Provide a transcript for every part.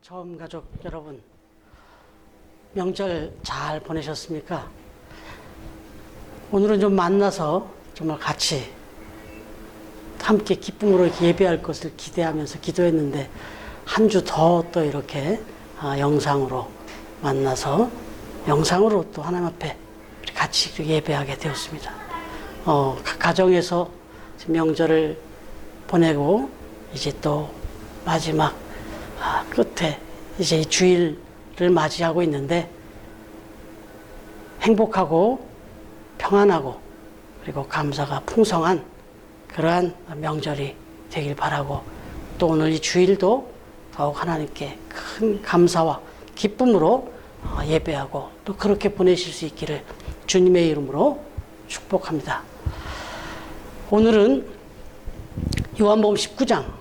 처음 가족 여러분, 명절 잘 보내셨습니까? 오늘은 좀 만나서 정말 같이 함께 기쁨으로 이렇게 예배할 것을 기대하면서 기도했는데 한 주 더 또 이렇게 영상으로 만나서 영상으로 또 하나님 앞에 같이 예배하게 되었습니다. 가정에서 명절을 보내고 이제 또 마지막 끝에 이제 이 주일을 맞이하고 있는데 행복하고 평안하고 그리고 감사가 풍성한 그러한 명절이 되길 바라고, 또 오늘 이 주일도 더욱 하나님께 큰 감사와 기쁨으로 예배하고 또 그렇게 보내실 수 있기를 주님의 이름으로 축복합니다. 오늘은 요한복음 19장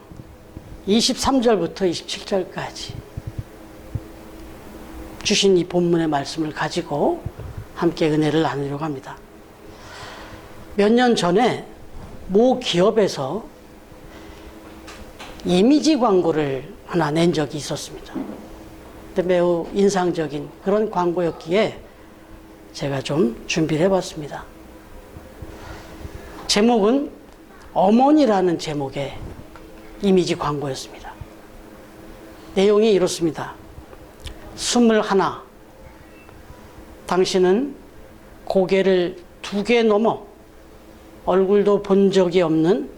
23절부터 27절까지 주신 이 본문의 말씀을 가지고 함께 은혜를 나누려고 합니다. 몇 년 전에 모 기업에서 이미지 광고를 하나 낸 적이 있었습니다. 근데 매우 인상적인 그런 광고였기에 제가 좀 준비를 해봤습니다. 제목은 어머니라는 제목의 이미지 광고였습니다. 내용이 이렇습니다. 21. 당신은 고개를 2개 넘어 얼굴도 본 적이 없는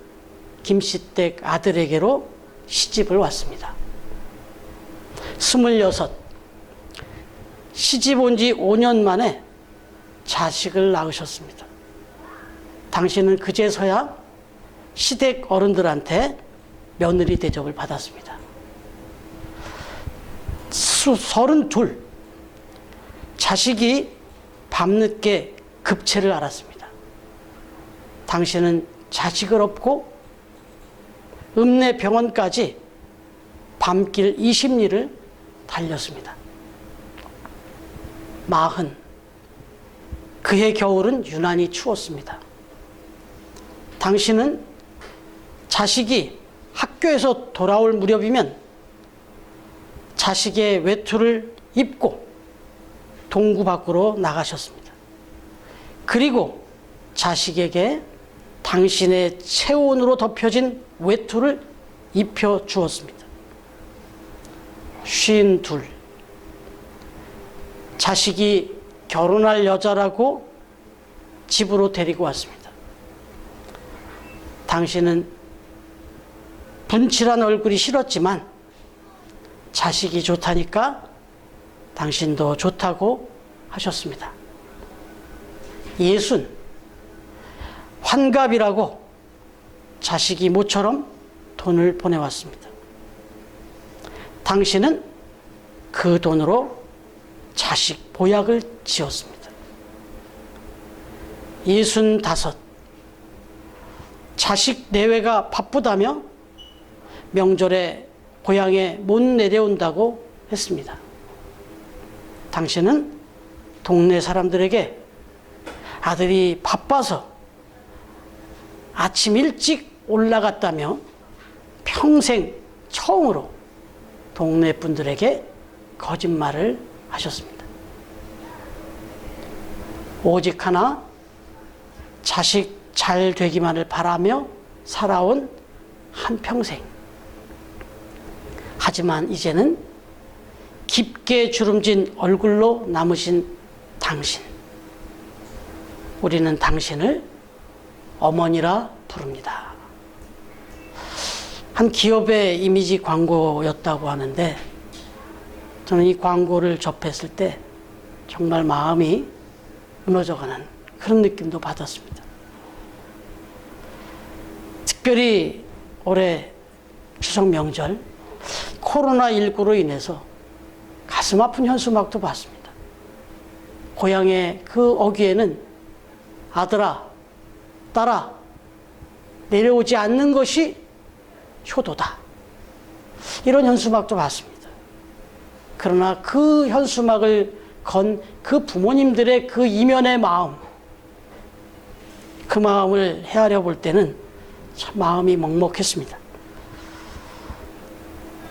김씨댁 아들에게로 시집을 왔습니다. 26. 시집 온 지 5년 만에 자식을 낳으셨습니다. 당신은 그제서야 시댁 어른들한테 며느리 대접을 받았습니다. 32. 자식이 밤늦게 급체를 앓았습니다. 당신은 자식을 업고 읍내 병원까지 밤길 20리를 달렸습니다. 40. 그해 겨울은 유난히 추웠습니다. 당신은 자식이 학교에서 돌아올 무렵이면 자식의 외투를 입고 동구 밖으로 나가셨습니다. 그리고 자식에게 당신의 체온으로 덮여진 외투를 입혀 주었습니다. 52. 자식이 결혼할 여자라고 집으로 데리고 왔습니다. 당신은 분칠한 얼굴이 싫었지만 자식이 좋다니까 당신도 좋다고 하셨습니다. 60. 환갑이라고 자식이 모처럼 돈을 보내왔습니다. 당신은 그 돈으로 자식 보약을 지었습니다. 65. 자식 내외가 바쁘다며 명절에 고향에 못 내려온다고 했습니다. 당신은 동네 사람들에게 아들이 바빠서 아침 일찍 올라갔다며 평생 처음으로 동네 분들에게 거짓말을 하셨습니다. 오직 하나, 자식 잘 되기만을 바라며 살아온 한평생. 하지만 이제는 깊게 주름진 얼굴로 남으신 당신. 우리는 당신을 어머니라 부릅니다. 한 기업의 이미지 광고였다고 하는데 저는 이 광고를 접했을 때 정말 마음이 무너져가는 그런 느낌도 받았습니다. 특별히 올해 추석 명절 코로나19로 인해서 가슴 아픈 현수막도 봤습니다. 고향의 그 어귀에는 아들아, 딸아, 내려오지 않는 것이 효도다. 이런 현수막도 봤습니다. 그러나 그 현수막을 건 그 부모님들의 그 이면의 마음, 그 마음을 헤아려 볼 때는 참 마음이 먹먹했습니다.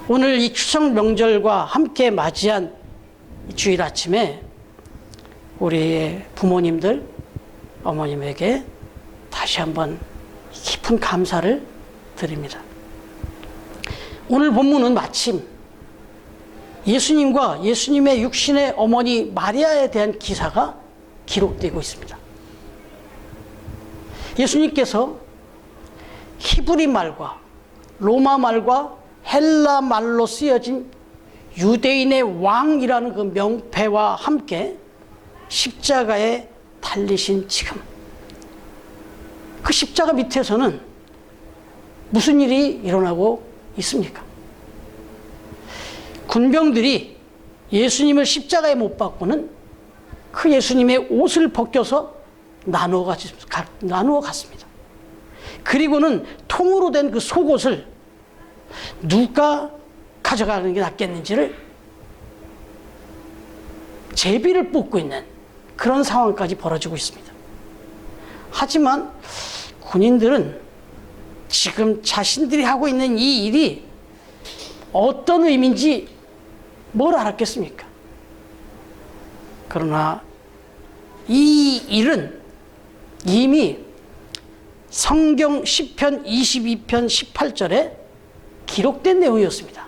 오늘 이 추석 명절과 함께 맞이한 주일 아침에 우리의 부모님들, 어머님에게 다시 한번 깊은 감사를 드립니다. 오늘 본문은 마침 예수님과 예수님의 육신의 어머니 마리아에 대한 기사가 기록되고 있습니다. 예수님께서 히브리 말과 로마 말과 헬라 말로 쓰여진 유대인의 왕이라는 그 명패와 함께 십자가에 달리신 지금, 그 십자가 밑에서는 무슨 일이 일어나고 있습니까? 군병들이 예수님을 십자가에 못 박고는 그 예수님의 옷을 벗겨서 나누어 갔습니다. 그리고는 통으로 된 그 속옷을 누가 가져가는 게 낫겠는지를 제비를 뽑고 있는 그런 상황까지 벌어지고 있습니다. 하지만 군인들은 지금 자신들이 하고 있는 이 일이 어떤 의미인지 뭘 알았겠습니까? 그러나 이 일은 이미 성경 시편 22편 18절에 기록된 내용이었습니다.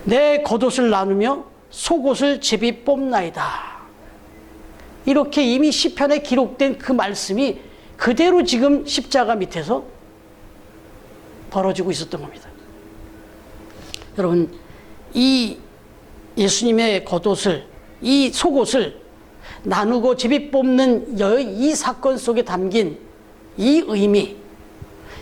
내 겉옷을 나누며 속옷을 제비 뽑나이다. 이렇게 이미 시편에 기록된 그 말씀이 그대로 지금 십자가 밑에서 벌어지고 있었던 겁니다. 여러분, 이 예수님의 겉옷을, 이 속옷을 나누고 제비 뽑는 이 사건 속에 담긴 이 의미,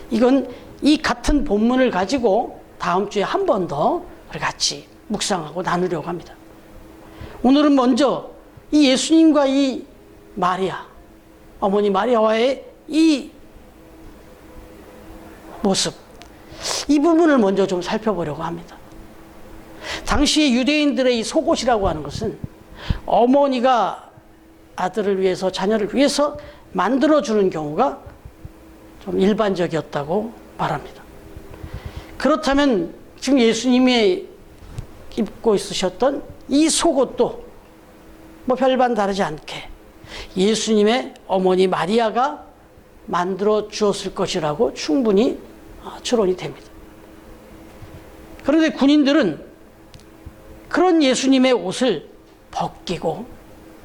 이건 이 같은 본문을 가지고 다음 주에 한 번 더 우리 같이 묵상하고 나누려고 합니다. 오늘은 먼저 이 예수님과 이 마리아, 어머니 마리아와의 이 모습, 이 부분을 먼저 좀 살펴보려고 합니다. 당시의 유대인들의 이 속옷이라고 하는 것은 어머니가 아들을 위해서, 자녀를 위해서 만들어주는 경우가 좀 일반적이었다고 말합니다. 그렇다면 지금 예수님이 입고 있으셨던 이 속옷도 뭐 별반 다르지 않게 예수님의 어머니 마리아가 만들어 주었을 것이라고 충분히 추론이 됩니다. 그런데 군인들은 그런 예수님의 옷을 벗기고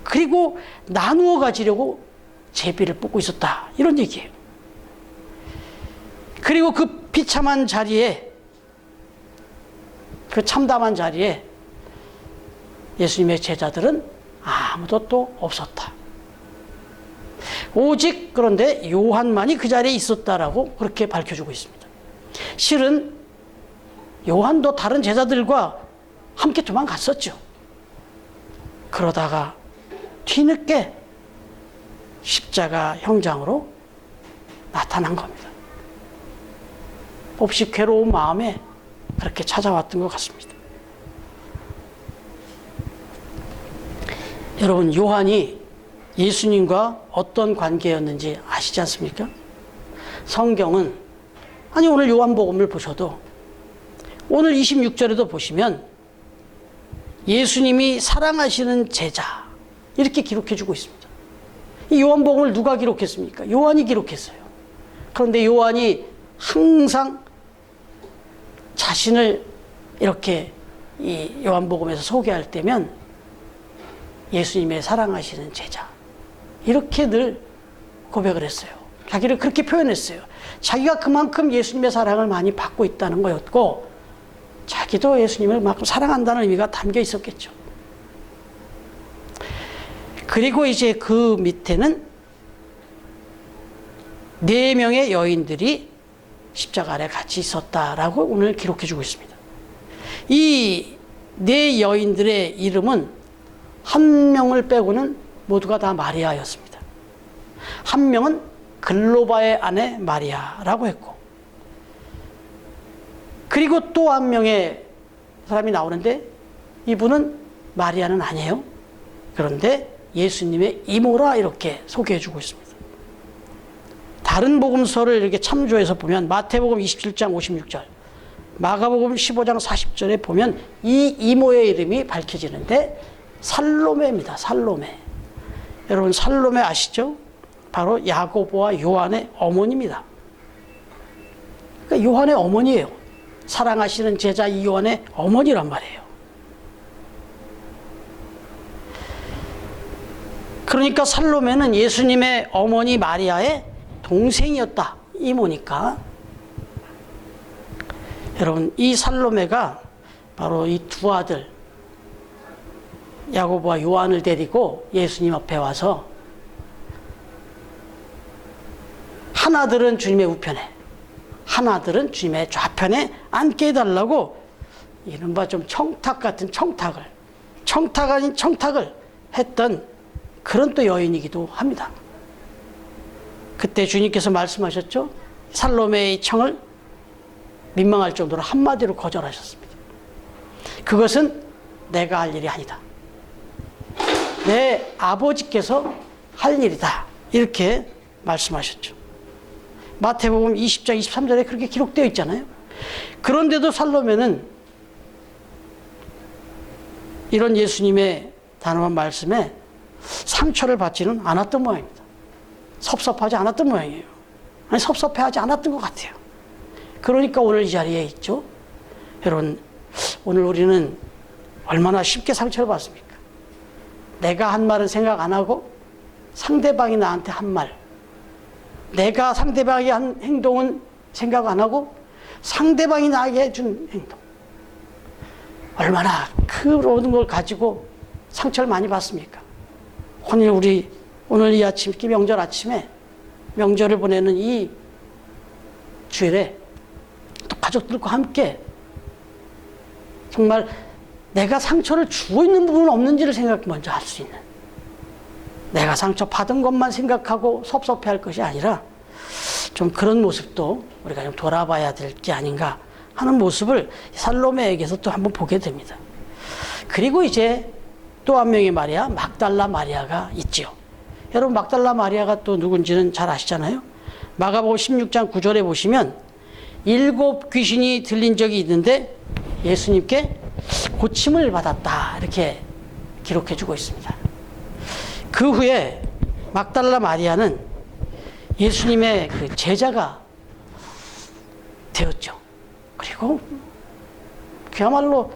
그리고 나누어 가지려고 제비를 뽑고 있었다, 이런 얘기예요. 그리고 그 비참한 자리에, 그 참담한 자리에 예수님의 제자들은 아무도 또 없었다. 오직 그런데 요한만이 그 자리에 있었다라고 그렇게 밝혀주고 있습니다. 실은 요한도 다른 제자들과 함께 도망갔었죠. 그러다가 뒤늦게 십자가 형장으로 나타난 겁니다. 몹시 괴로운 마음에 그렇게 찾아왔던 것 같습니다. 여러분, 요한이 예수님과 어떤 관계였는지 아시지 않습니까? 성경은, 아니 오늘 요한복음을 보셔도 오늘 26절에도 보시면 예수님이 사랑하시는 제자, 이렇게 기록해주고 있습니다. 이 요한복음을 누가 기록했습니까? 요한이 기록했어요. 그런데 요한이 항상 자신을 이렇게 이 요한복음에서 소개할 때면 예수님의 사랑하시는 제자, 이렇게 늘 고백을 했어요. 자기를 그렇게 표현했어요. 자기가 그만큼 예수님의 사랑을 많이 받고 있다는 거였고, 자기도 예수님을 그만큼 사랑한다는 의미가 담겨 있었겠죠. 그리고 이제 그 밑에는 4명의 여인들이 십자가 아래 같이 있었다라고 오늘 기록해주고 있습니다. 이 4 여인들의 이름은 한 명을 빼고는 모두가 다 마리아였습니다. 한 명은 글로바의 아내 마리아라고 했고, 그리고 또 한 명의 사람이 나오는데 이분은 마리아는 아니에요. 그런데 예수님의 이모라, 이렇게 소개해주고 있습니다. 다른 복음서를 이렇게 참조해서 보면 마태복음 27장 56절, 마가복음 15장 40절에 보면 이 이모의 이름이 밝혀지는데 살로메입니다. 살로메. 여러분 살로메 아시죠? 바로 야고보와 요한의 어머니입니다. 그러니까 요한의 어머니예요. 사랑하시는 제자 요한의 어머니란 말이에요. 그러니까 살로메는 예수님의 어머니 마리아의 동생이었다. 이모니까. 여러분 이 살로메가 바로 이 두 아들 야고보와 요한을 데리고 예수님 앞에 와서 하나들은 주님의 우편에 하나들은 주님의 좌편에 앉게 해달라고 이른바 좀 청탁 같은 청탁 아닌 청탁을 했던 그런 또 여인이기도 합니다. 그때 주님께서 말씀하셨죠. 살로메의 청을 민망할 정도로 한마디로 거절하셨습니다. 그것은 내가 할 일이 아니다. 내 아버지께서 할 일이다. 이렇게 말씀하셨죠. 마태복음 20장 23절에 그렇게 기록되어 있잖아요. 그런데도 살로메는 이런 예수님의 단호한 말씀에 상처를 받지는 않았던 모양입니다. 섭섭하지 않았던 모양이에요. 아니 섭섭해하지 않았던 것 같아요. 그러니까 오늘 이 자리에 있죠. 여러분 오늘 우리는 얼마나 쉽게 상처를 받습니까? 내가 한 말은 생각 안 하고 상대방이 나한테 한 말, 내가 상대방이 한 행동은 생각 안 하고 상대방이 나에게 해준 행동, 얼마나 그 모든 걸 가지고 상처를 많이 받습니까? 오늘 이 아침, 명절 아침에 명절을 보내는 이 주일에 또 가족들과 함께 정말 내가 상처를 주고 있는 부분은 없는지를 생각 먼저 할 수 있는, 내가 상처 받은 것만 생각하고 섭섭해할 것이 아니라 좀 그런 모습도 우리가 좀 돌아봐야 될 게 아닌가 하는 모습을 살로메에게서 또 한번 보게 됩니다. 그리고 이제 또 한 명의 마리아, 막달라 마리아가 있지요. 여러분 막달라 마리아가 또 누군지는 잘 아시잖아요. 마가복음 16장 9절에 보시면 7 귀신이 들린 적이 있는데 예수님께 고침을 받았다 이렇게 기록해 주고 있습니다. 그 후에 막달라 마리아는 예수님의 그 제자가 되었죠. 그리고 그야말로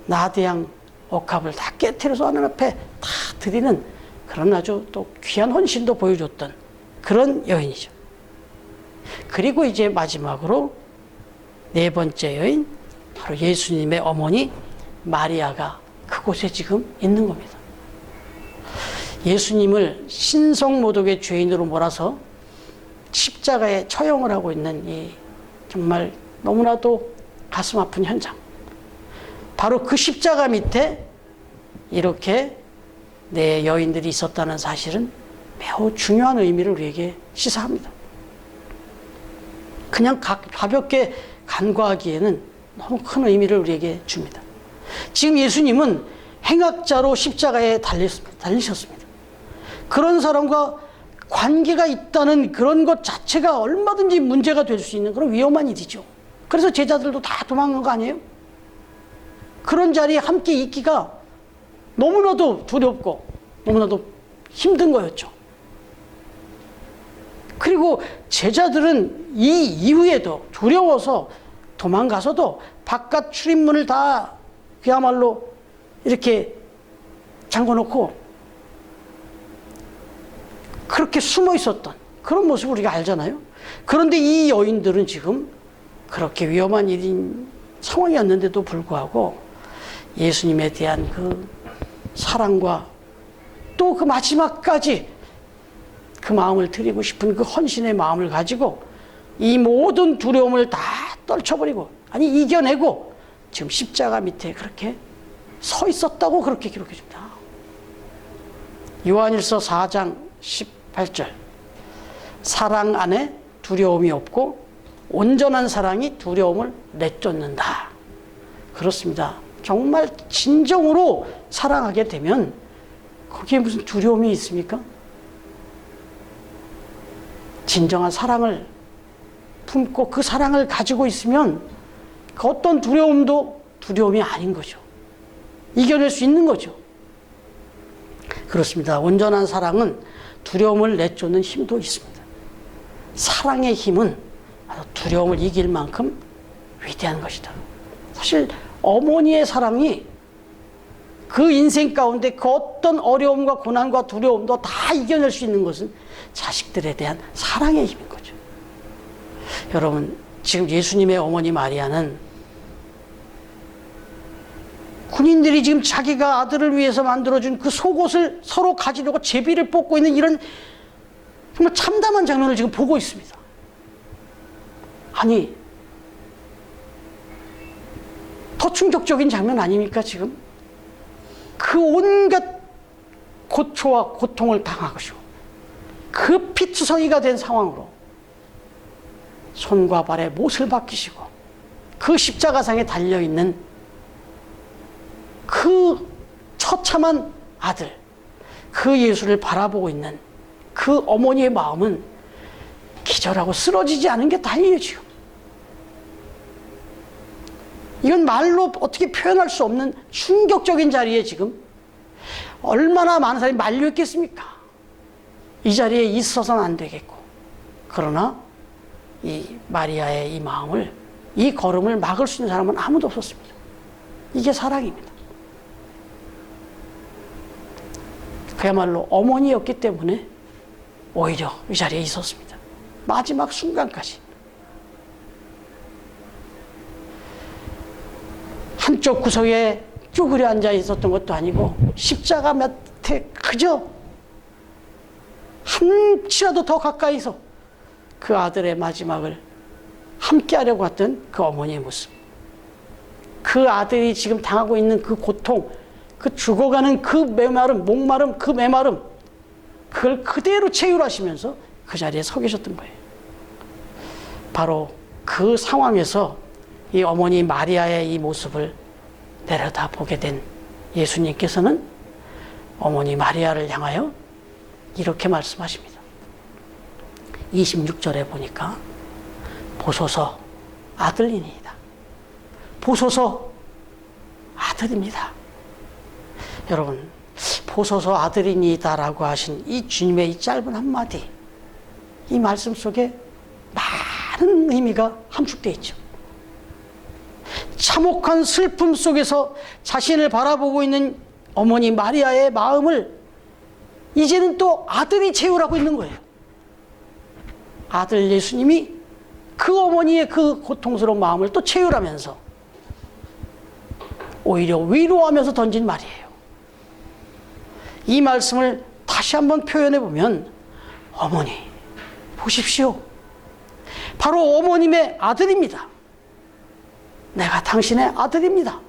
나대양 옥합을 다 깨트려서 하나님 앞에 다 드리는 그런 아주 또 귀한 헌신도 보여줬던 그런 여인이죠. 그리고 이제 마지막으로 네 번째 여인, 바로 예수님의 어머니 마리아가 그곳에 지금 있는 겁니다. 예수님을 신성모독의 죄인으로 몰아서 십자가에 처형을 하고 있는 이 정말 너무나도 가슴 아픈 현장. 바로 그 십자가 밑에 이렇게 네 여인들이 있었다는 사실은 매우 중요한 의미를 우리에게 시사합니다. 그냥 가볍게 간과하기에는 너무 큰 의미를 우리에게 줍니다. 지금 예수님은 행악자로 십자가에 달리셨습니다. 그런 사람과 관계가 있다는 그런 것 자체가 얼마든지 문제가 될 수 있는 그런 위험한 일이죠. 그래서 제자들도 다 도망간 거 아니에요? 그런 자리에 함께 있기가 너무나도 두렵고 너무나도 힘든 거였죠. 그리고 제자들은 이 이후에도 두려워서 도망가서도 바깥 출입문을 다 그야말로 이렇게 잠궈놓고 그렇게 숨어 있었던 그런 모습을 우리가 알잖아요. 그런데 이 여인들은 지금 그렇게 위험한 일인 상황이었는데도 불구하고 예수님에 대한 그 사랑과 또 그 마지막까지 그 마음을 드리고 싶은 그 헌신의 마음을 가지고 이 모든 두려움을 다 떨쳐버리고, 아니 이겨내고 지금 십자가 밑에 그렇게 서 있었다고 그렇게 기록해 줍니다. 요한일서 4장 18절, 사랑 안에 두려움이 없고 온전한 사랑이 두려움을 내쫓는다. 그렇습니다. 정말 진정으로 사랑하게 되면 거기에 무슨 두려움이 있습니까? 진정한 사랑을 품고 그 사랑을 가지고 있으면 그 어떤 두려움도 두려움이 아닌 거죠. 이겨낼 수 있는 거죠. 그렇습니다. 온전한 사랑은 두려움을 내쫓는 힘도 있습니다. 사랑의 힘은 두려움을 이길 만큼 위대한 것이다. 사실 어머니의 사랑이 그 인생 가운데 그 어떤 어려움과 고난과 두려움도 다 이겨낼 수 있는 것은 자식들에 대한 사랑의 힘인 거죠. 여러분, 지금 예수님의 어머니 마리아는 군인들이 지금 자기가 아들을 위해서 만들어준 그 속옷을 서로 가지려고 제비를 뽑고 있는 이런 정말 참담한 장면을 지금 보고 있습니다. 아니, 더 충격적인 장면 아닙니까, 지금? 그 온갖 고초와 고통을 당하고 그 피투성이가 된 상황으로 손과 발에 못을 박히시고 그 십자가상에 달려있는 그 처참한 아들, 그 예수를 바라보고 있는 그 어머니의 마음은 기절하고 쓰러지지 않은 게 다행이에요, 지금. 이건 말로 어떻게 표현할 수 없는 충격적인 자리에 지금 얼마나 많은 사람이 만류했겠습니까? 이 자리에 있어서는 안 되겠고. 그러나 이 마리아의 이 마음을, 이 걸음을 막을 수 있는 사람은 아무도 없었습니다. 이게 사랑입니다. 그야말로 어머니였기 때문에 오히려 이 자리에 있었습니다. 마지막 순간까지. 한쪽 구석에 쭈그려 앉아 있었던 것도 아니고 십자가 밑에 그저 한 치라도 더 가까이서 그 아들의 마지막을 함께 하려고 했던 그 어머니의 모습, 그 아들이 지금 당하고 있는 그 고통, 그 죽어가는 그 메마름, 목마름, 그 메마름, 그걸 그대로 체휼하시면서 그 자리에 서 계셨던 거예요. 바로 그 상황에서 이 어머니 마리아의 이 모습을 내려다보게 된 예수님께서는 어머니 마리아를 향하여 이렇게 말씀하십니다. 26절에 보니까 보소서 아들이니이다. 보소서 아들입니다. 여러분, 보소서 아들이니이다라고 하신 이 주님의 이 짧은 한마디, 이 말씀 속에 많은 의미가 함축되어 있죠. 참혹한 슬픔 속에서 자신을 바라보고 있는 어머니 마리아의 마음을 이제는 또 아들이 채우라고 있는 거예요. 아들 예수님이 그 어머니의 그 고통스러운 마음을 또 채우라면서 오히려 위로하면서 던진 말이에요. 이 말씀을 다시 한번 표현해 보면, 어머니 보십시오. 바로 어머님의 아들입니다. 내가 당신의 아들입니다.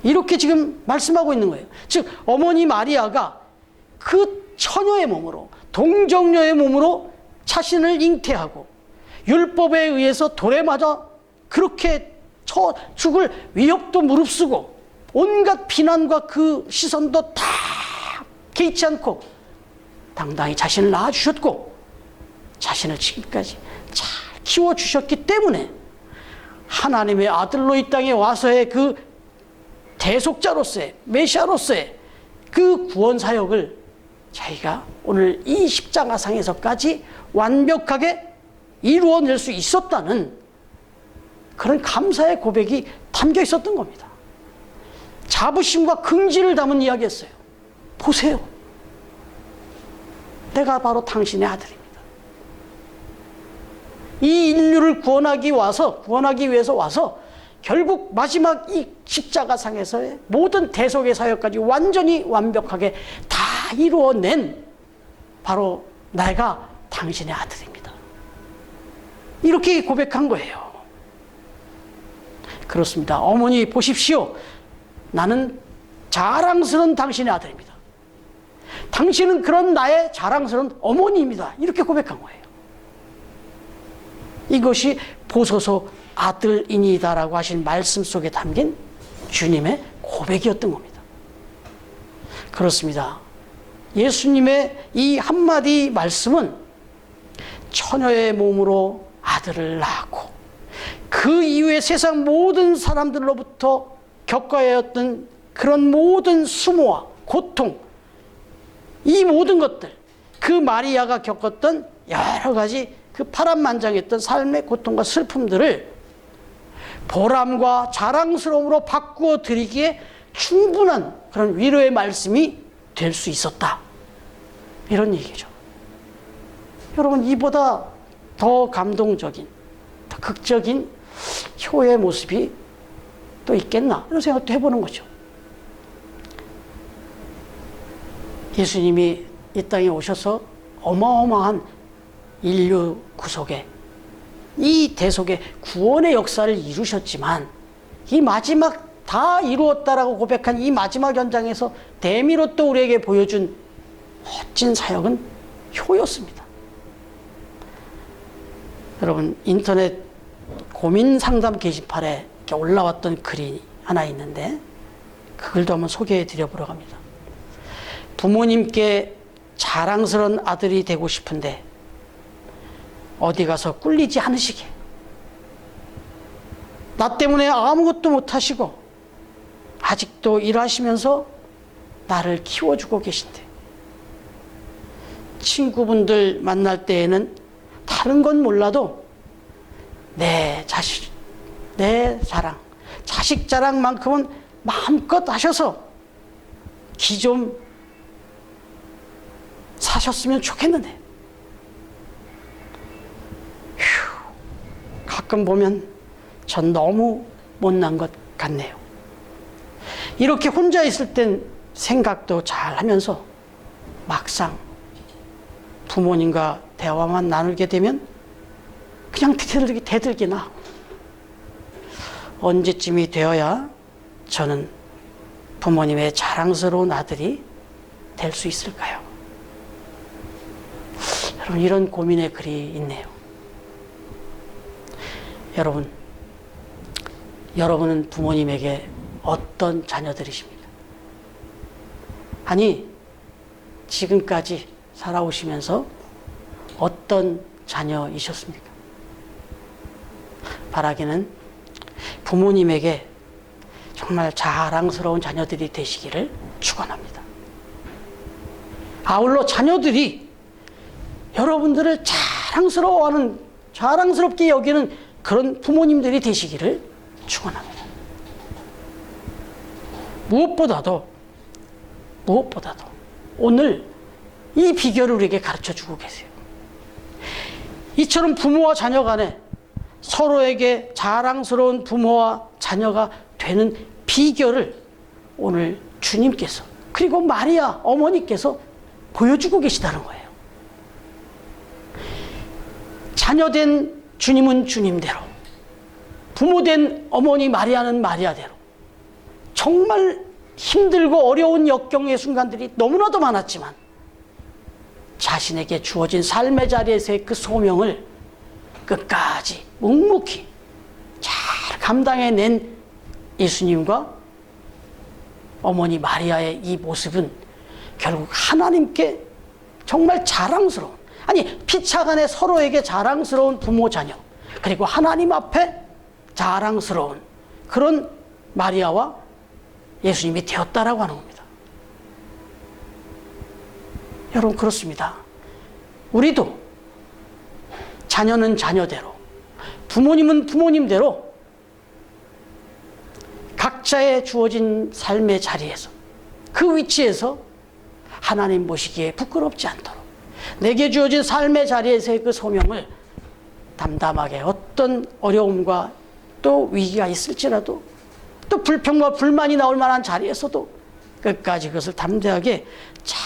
이렇게 지금 말씀하고 있는 거예요. 즉 어머니 마리아가 그 처녀의 몸으로, 동정녀의 몸으로 자신을 잉태하고 율법에 의해서 돌에 맞아 그렇게 죽을 위협도 무릅쓰고 온갖 비난과 그 시선도 다 개의치 않고 당당히 자신을 낳아주셨고 자신을 지금까지 잘 키워주셨기 때문에 하나님의 아들로 이 땅에 와서의 그 대속자로서의, 메시아로서의 그 구원 사역을 자기가 오늘 이 십자가상에서까지 완벽하게 이루어낼 수 있었다는 그런 감사의 고백이 담겨 있었던 겁니다. 자부심과 긍지를 담은 이야기였어요. 보세요. 내가 바로 당신의 아들입니다. 이 인류를 구원하기 위해서 와서 결국 마지막 이 십자가상에서의 모든 대속의 사역까지 완전히 완벽하게 다 이루어낸 바로 내가 당신의 아들입니다. 이렇게 고백한 거예요. 그렇습니다. 어머니 보십시오. 나는 자랑스러운 당신의 아들입니다. 당신은 그런 나의 자랑스러운 어머니입니다. 이렇게 고백한 거예요. 이것이 보소서 아들이니이다라고 하신 말씀 속에 담긴 주님의 고백이었던 겁니다. 그렇습니다. 예수님의 이 한마디 말씀은 처녀의 몸으로 아들을 낳았고 그 이후에 세상 모든 사람들로부터 겪어야 했던 그런 모든 수모와 고통, 이 모든 것들, 그 마리아가 겪었던 여러 가지 그 파란만장했던 삶의 고통과 슬픔들을 보람과 자랑스러움으로 바꾸어 드리기에 충분한 그런 위로의 말씀이 될 수 있었다. 이런 얘기죠. 여러분, 이보다 더 감동적인, 더 극적인 효의 모습이 또 있겠나? 이런 생각도 해보는 거죠. 예수님이 이 땅에 오셔서 어마어마한 인류 구속에, 이 대속의 구원의 역사를 이루셨지만, 이 마지막 다 이루었다라고 고백한 이 마지막 현장에서 대미로 또 우리에게 보여준 멋진 사역은 효였습니다. 여러분, 인터넷 고민 상담 게시판에 이렇게 올라왔던 글이 하나 있는데 그 글도 한번 소개해 드려보려고 합니다. 부모님께 자랑스러운 아들이 되고 싶은데 어디 가서 꿀리지 않으시게, 나 때문에 아무것도 못하시고 아직도 일하시면서 나를 키워주고 계신데, 친구분들 만날 때에는 다른 건 몰라도 내 자식, 내 자랑, 자식 자랑만큼은 마음껏 하셔서 기 좀 사셨으면 좋겠는데, 가끔 보면 전 너무 못난 것 같네요. 이렇게 혼자 있을 땐 생각도 잘 하면서 막상 부모님과 대화만 나누게 되면 그냥 대들기나 하고, 언제쯤이 되어야 저는 부모님의 자랑스러운 아들이 될 수 있을까요? 여러분, 이런 고민의 글이 있네요. 여러분은 부모님에게 어떤 자녀들이십니까? 아니, 지금까지 살아오시면서 어떤 자녀이셨습니까? 바라기는 부모님에게 정말 자랑스러운 자녀들이 되시기를 축원합니다. 아울러 자녀들이 여러분들을 자랑스럽게 여기는 그런 부모님들이 되시기를 축원합니다. 무엇보다도 오늘 이 비결을 우리에게 가르쳐주고 계세요. 이처럼 부모와 자녀 간에 서로에게 자랑스러운 부모와 자녀가 되는 비결을 오늘 주님께서, 그리고 마리아 어머니께서 보여주고 계시다는 거예요. 자녀된 주님은 주님대로, 부모된 어머니 마리아는 마리아대로 정말 힘들고 어려운 역경의 순간들이 너무나도 많았지만 자신에게 주어진 삶의 자리에서의 그 소명을 끝까지 묵묵히 잘 감당해낸 예수님과 어머니 마리아의 이 모습은 결국 하나님께 정말 자랑스러운, 아니 피차간에 서로에게 자랑스러운 부모 자녀, 그리고 하나님 앞에 자랑스러운 그런 마리아와 예수님이 되었다라고 하는 겁니다. 여러분, 그렇습니다. 우리도 자녀는 자녀대로, 부모님은 부모님대로 각자의 주어진 삶의 자리에서, 그 위치에서 하나님 보시기에 부끄럽지 않도록 내게 주어진 삶의 자리에서의 그 소명을 담담하게, 어떤 어려움과 또 위기가 있을지라도, 또 불평과 불만이 나올 만한 자리에서도 끝까지 그것을 담대하게 잘,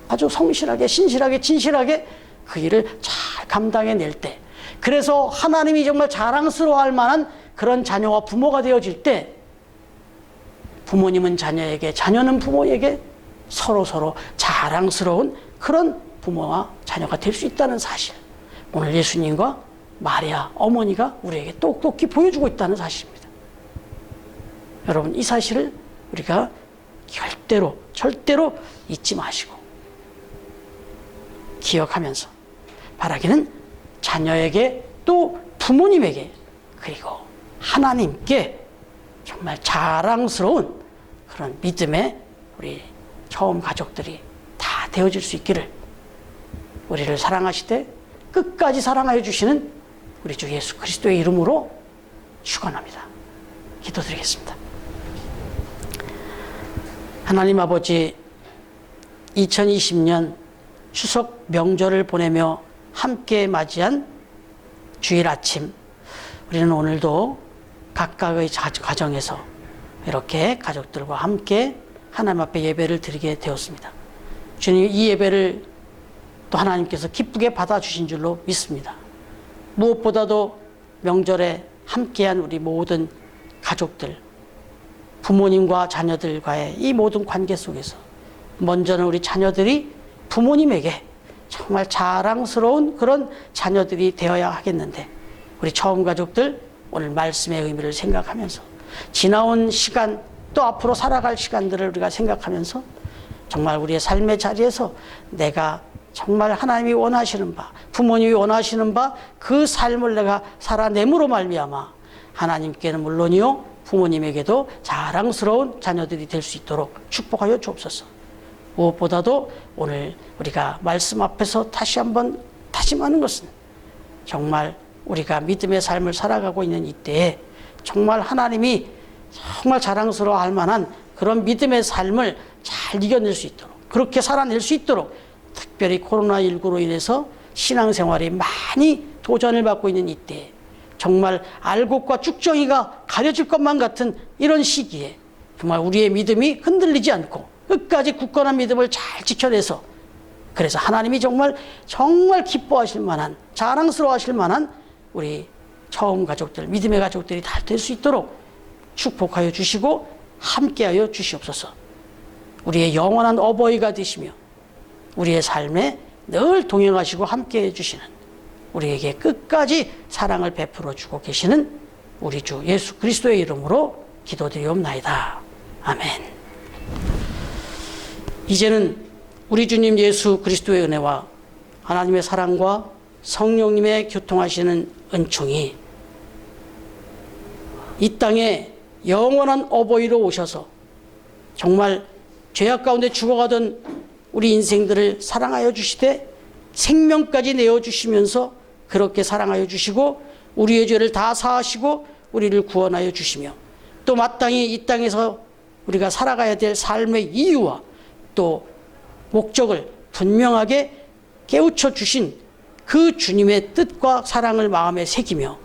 아주 성실하게, 신실하게, 진실하게 그 일을 잘 감당해낼 때, 그래서 하나님이 정말 자랑스러워할 만한 그런 자녀와 부모가 되어질 때, 부모님은 자녀에게, 자녀는 부모에게 서로 자랑스러운 그런 부모와 자녀가 될 수 있다는 사실, 오늘 예수님과 마리아 어머니가 우리에게 똑똑히 보여주고 있다는 사실입니다. 여러분, 이 사실을 우리가 절대로 잊지 마시고 기억하면서 바라기는 자녀에게 또 부모님에게 그리고 하나님께 정말 자랑스러운 그런 믿음의 우리 처음 가족들이 다 되어질 수 있기를, 우리를 사랑하시되 끝까지 사랑하여 주시는 우리 주 예수 그리스도의 이름으로 축원합니다. 기도드리겠습니다. 하나님 아버지, 2020년 추석 명절을 보내며 함께 맞이한 주일 아침, 우리는 오늘도 각각의 가정에서 이렇게 가족들과 함께 하나님 앞에 예배를 드리게 되었습니다. 주님, 이 예배를 또 하나님께서 기쁘게 받아주신 줄로 믿습니다. 무엇보다도 명절에 함께한 우리 모든 가족들, 부모님과 자녀들과의 이 모든 관계 속에서 먼저는 우리 자녀들이 부모님에게 정말 자랑스러운 그런 자녀들이 되어야 하겠는데, 우리 처음 가족들 오늘 말씀의 의미를 생각하면서 지나온 시간, 또 앞으로 살아갈 시간들을 우리가 생각하면서 정말 우리의 삶의 자리에서 내가 정말 하나님이 원하시는 바, 부모님이 원하시는 바 그 삶을 내가 살아냄으로 말미암아 하나님께는 물론이요 부모님에게도 자랑스러운 자녀들이 될 수 있도록 축복하여 주옵소서. 무엇보다도 오늘 우리가 말씀 앞에서 다시 한번 다짐하는 것은, 정말 우리가 믿음의 삶을 살아가고 있는 이때에 정말 하나님이 정말 자랑스러워할 만한 그런 믿음의 삶을 잘 이겨낼 수 있도록, 그렇게 살아낼 수 있도록, 특별히 코로나19로 인해서 신앙생활이 많이 도전을 받고 있는 이때에 정말 알곡과 쭉정이가 가려질 것만 같은 이런 시기에 정말 우리의 믿음이 흔들리지 않고 끝까지 굳건한 믿음을 잘 지켜내서, 그래서 하나님이 정말 기뻐하실 만한, 자랑스러워하실 만한 우리 처음 가족들, 믿음의 가족들이 다 될 수 있도록 축복하여 주시고 함께하여 주시옵소서. 우리의 영원한 어버이가 되시며 우리의 삶에 늘 동행하시고 함께해 주시는, 우리에게 끝까지 사랑을 베풀어 주고 계시는 우리 주 예수 그리스도의 이름으로 기도드리옵나이다. 아멘. 이제는 우리 주님 예수 그리스도의 은혜와 하나님의 사랑과 성령님의 교통하시는 은총이 이 땅에 영원한 어버이로 오셔서 정말 죄악 가운데 죽어가던 우리 인생들을 사랑하여 주시되 생명까지 내어주시면서 그렇게 사랑하여 주시고 우리의 죄를 다 사하시고 우리를 구원하여 주시며, 또 마땅히 이 땅에서 우리가 살아가야 될 삶의 이유와 또 목적을 분명하게 깨우쳐 주신 그 주님의 뜻과 사랑을 마음에 새기며,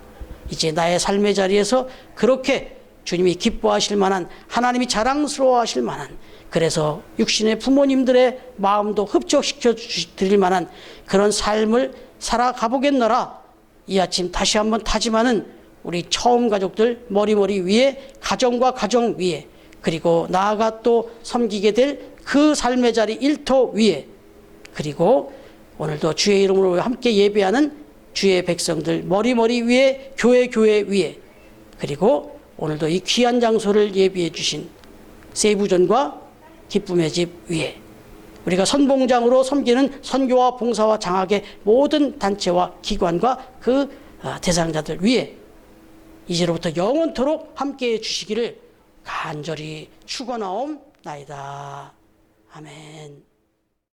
이제 나의 삶의 자리에서 그렇게 주님이 기뻐하실 만한, 하나님이 자랑스러워하실 만한, 그래서 육신의 부모님들의 마음도 흡족시켜 드릴 만한 그런 삶을 살아가 보겠노라. 이 아침 다시 한번 다짐하는 우리 처음 가족들 머리머리 위에, 가정과 가정 위에, 그리고 나아가 또 섬기게 될 그 삶의 자리 일터 위에, 그리고 오늘도 주의 이름으로 함께 예배하는 주의 백성들 머리머리 위에, 교회 위에, 그리고 오늘도 이 귀한 장소를 예비해 주신 세부전과 기쁨의 집 위에, 우리가 선봉장으로 섬기는 선교와 봉사와 장학의 모든 단체와 기관과 그 대상자들 위에 이제로부터 영원토록 함께해 주시기를 간절히 축원하옵나이다. 아멘.